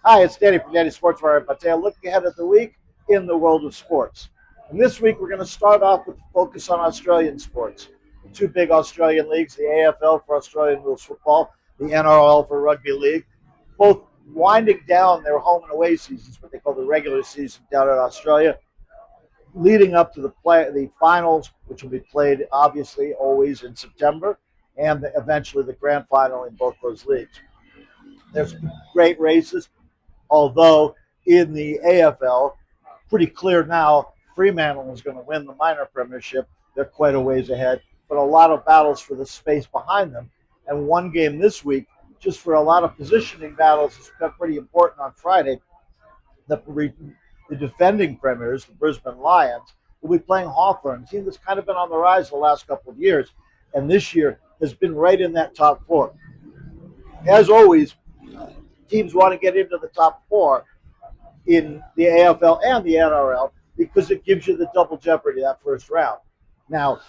Hi, it's Danny from Danny Sports Wire. But today, looking ahead at the week in the world of sports. And this week, we're going to start off with a focus on Australian sports. The two big Australian leagues, the AFL for Australian rules football, the NRL for rugby league, both winding down their home and away seasons, what they call the regular season down in Australia, leading up to the finals, which will be played obviously always in September, and eventually the grand final in both those leagues. There's great races, although in the AFL, pretty clear now, Fremantle is going to win the minor premiership. They're quite a ways ahead, but a lot of battles for the space behind them. And one game this week, just for a lot of positioning battles, is pretty important on Friday. The defending premiers, the Brisbane Lions, will be playing Hawthorn, a team that's kind of been on the rise the last couple of years, and this year has been right in that top four. As always, teams want to get into the top four in the AFL and the NRL because it gives you the double jeopardy that first round. Now,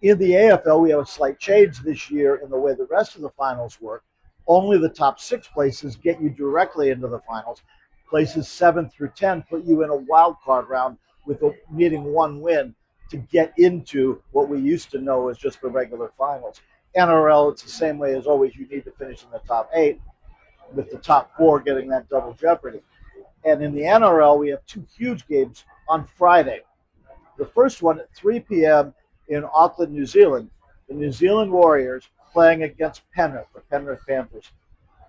in the AFL, we have a slight change this year in the way the rest of the finals work. Only the top six places get you directly into the finals. Places 7 through 10 put you in a wild card round with needing one win to get into what we used to know as just the regular finals. NRL, it's the same way as always. You need to finish in the top eight, with the top four getting that double jeopardy. And in the NRL, we have two huge games on Friday. The first one at 3 p.m. in Auckland, New Zealand. The New Zealand Warriors playing against Penrith, the Penrith Panthers.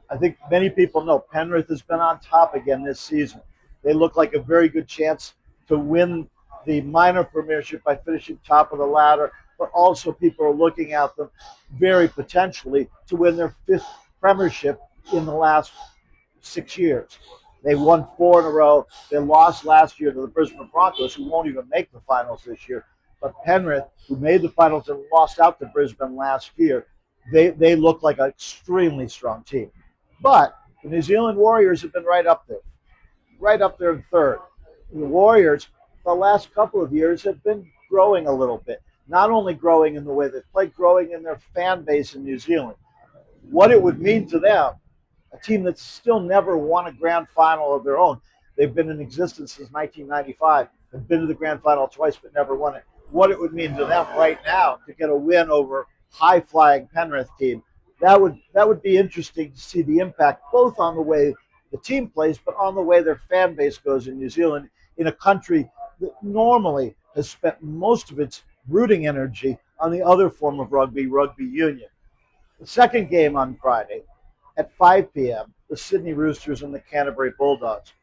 I think many people know Penrith has been on top again this season. They look like a very good chance to win the minor premiership by finishing top of the ladder, but also people are looking at them very potentially to win their fifth premiership in the last 6 years. They won four in a row. They lost last year to the Brisbane Broncos, who won't even make the finals this year. But Penrith, who made the finals and lost out to Brisbane last year, they look like an extremely strong team. But the New Zealand Warriors have been right up there in third. The Warriors, the last couple of years, have been growing a little bit. Not only growing in the way they play, growing in their fan base in New Zealand. What it would mean to them, a team that's still never won a grand final of their own. They've been in existence since 1995. They've been to the grand final twice, but never won it. What it would mean to them right now to get a win over high-flying Penrith team, that would be interesting to see the impact both on the way the team plays, but on the way their fan base goes in New Zealand, in a country that normally has spent most of its rooting energy on the other form of rugby union. The second game on Friday at 5 p.m., the Sydney Roosters and the Canterbury Bulldogs.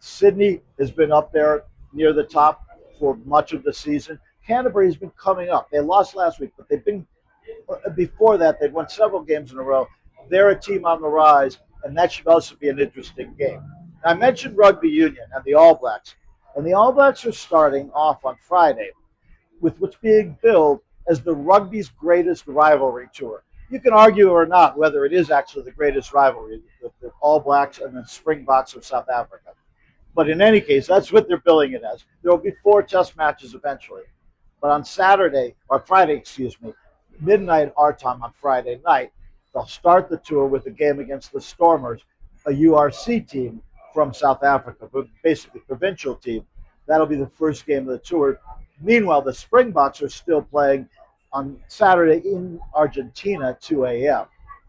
Sydney has been up there near the top for much of the season. Canterbury has been coming up. They lost last week, but they've been, before that, they'd won several games in a row. They're a team on the rise, and that should also be an interesting game. I mentioned rugby union and the All Blacks, and the All Blacks are starting off on Friday with what's being billed as the rugby's greatest rivalry tour. You can argue or not whether it is actually the greatest rivalry, the All Blacks and the Springboks of South Africa. But in any case, that's what they're billing it as. There will be 4 test matches eventually. But on Friday, midnight our time on Friday night, they'll start the tour with a game against the Stormers, a URC team from South Africa, but basically provincial team. That'll be the first game of the tour. Meanwhile, the Springboks are still playing on Saturday in Argentina at 2 a.m.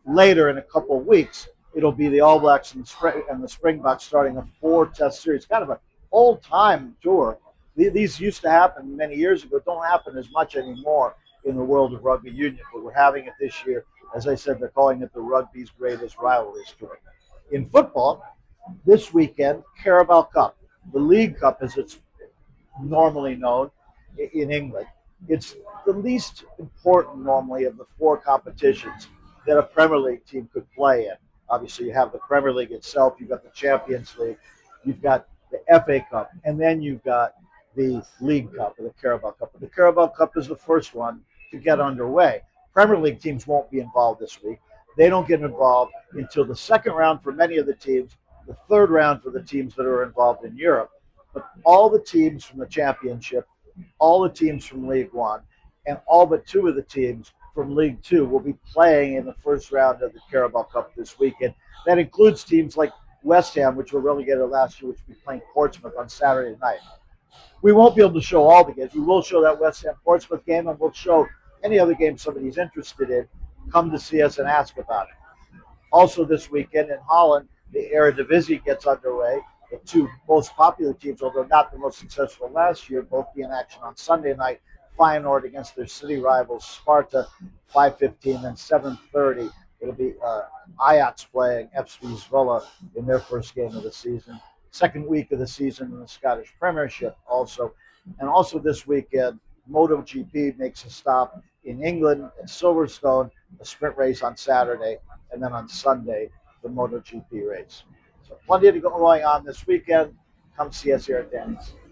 Later in a couple of weeks, it'll be the All Blacks and the Springboks starting a 4-test series, kind of an old-time tour. These used to happen many years ago, don't happen as much anymore in the world of rugby union, but we're having it this year. As I said, they're calling it the rugby's greatest rivalries tour. In football, this weekend, Carabao Cup, the League Cup as it's normally known in England. It's the least important normally of the 4 competitions that a Premier League team could play in. Obviously, you have the Premier League itself, you've got the Champions League, you've got the FA Cup, and then you've got the League Cup or the Carabao Cup. But the Carabao Cup is the first one to get underway. Premier League teams won't be involved this week. They don't get involved until the second round for many of the teams, the third round for the teams that are involved in Europe. But all the teams from the Championship, all the teams from League One, and all but 2 of the teams from League Two will be playing in the first round of the Carabao Cup this weekend. That includes teams like West Ham, which were relegated last year, which will be playing Portsmouth on Saturday night. We won't be able to show all the games. We will show that West Ham Portsmouth game, and we'll show any other game somebody's interested in. Come to see us and ask about it. Also this weekend in Holland, the Eredivisie gets underway. The two most popular teams, although not the most successful last year, both be in action on Sunday night. Feyenoord against their city rivals Sparta, 5:15, then 7:30. It'll be Ajax playing FC Zwolle in their first game of the season. Second week of the season in the Scottish Premiership also. And also this weekend, MotoGP makes a stop in England at Silverstone, a sprint race on Saturday, and then on Sunday, the MotoGP race. So plenty going on this weekend. Come see us here at Danny's.